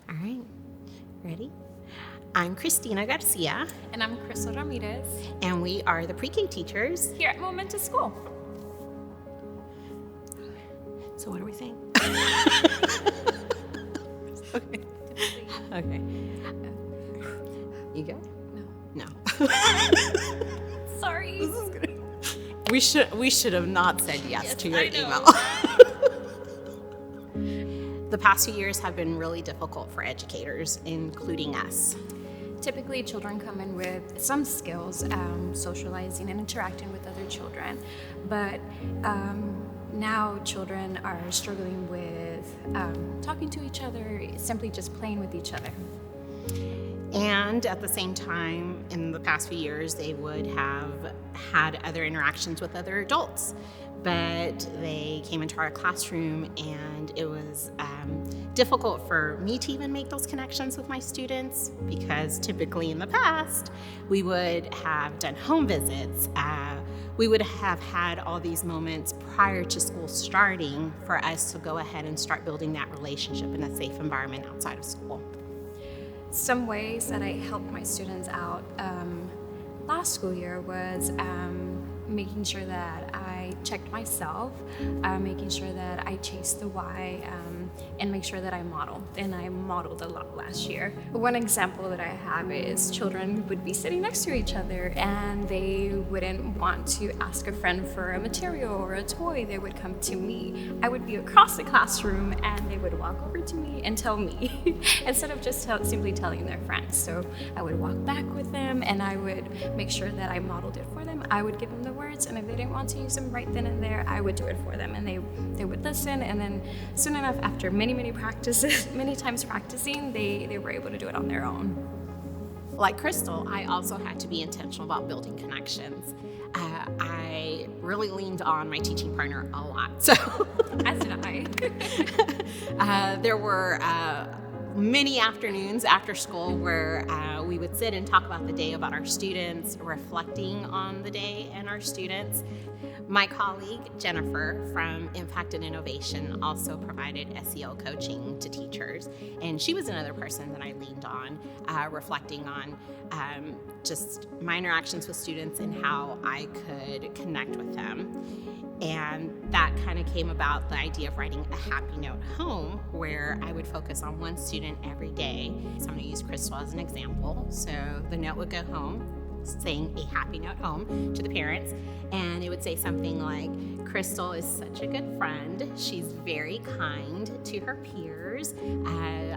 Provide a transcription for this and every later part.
All right, ready? I'm Cristina Garcia, And I'm Crystal Ramirez and we are the pre-K teachers. here at Momentous School. So what are we saying? Okay. You go? No. Sorry. This is good. We should have not said yes to your I know. email. The past few years have been really difficult for educators, including us. Typically, children come in with some skills, socializing and interacting with other children, but now children are struggling with talking to each other, simply just playing with each other. And at the same time, in the past few years, they would have had other interactions with other adults. But they came into our classroom and it was difficult for me to even make those connections with my students, because typically in the past, we would have done home visits. We would have had all these moments prior to school starting for us to go ahead and start building that relationship in a safe environment outside of school. Some ways that I helped my students out last school year was making sure that I checked myself, making sure that I chased the why, and make sure that I modeled. And I modeled a lot last year. One example that I have is children would be sitting next to each other and they wouldn't want to ask a friend for a material or a toy. They would come to me. I would be across the classroom and they would walk over to me and tell me instead of just simply telling their friends. So I would walk back with them and I would make sure that I modeled it for them. I would give them the words, and if they didn't want to use them right then and there, I would do it for them, and they would listen. And then soon enough, after many times practicing, they were able to do it on their own. Like Crystal, I also had to be intentional about building connections. I really leaned on my teaching partner a lot. So As did I. there were many afternoons after school where we would sit and talk about the day, about our students, reflecting on the day and our students. My colleague, Jennifer, from Impact and Innovation, also provided SEL coaching to teachers. And she was another person that I leaned on, reflecting on just my interactions with students and how I could connect with them. And that kind of came about the idea of writing a happy note home, where I would focus on one student every day. So I'm going to use Crystal as an example. So the note would go home, saying a happy note home to the parents, and it would say something like, Crystal is such a good friend. She's very kind to her peers.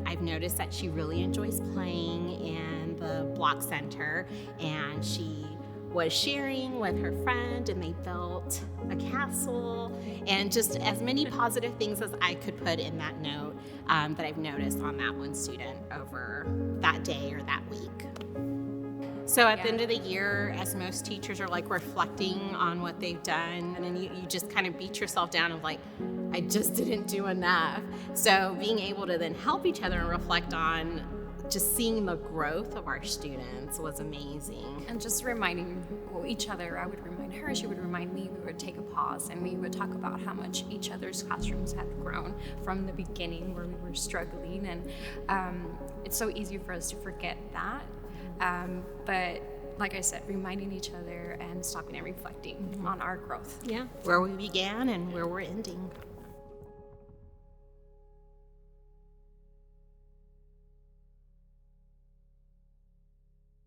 I've noticed that she really enjoys playing in the block center, and she was sharing with her friend, and they built a castle, and just as many positive things as I could put in that note that I've noticed on that one student over that day or that week. So at the end of the year, as most teachers are like reflecting on what they've done, and then you just kind of beat yourself down of like, I just didn't do enough. So being able to then help each other and reflect on just seeing the growth of our students was amazing. And just reminding each other, I would remind her, she would remind me, we would take a pause and we would talk about how much each other's classrooms had grown from the beginning where we were struggling. And it's so easy for us to forget that. But like I said, reminding each other and stopping and reflecting on our growth. Yeah, where we began and where we're ending.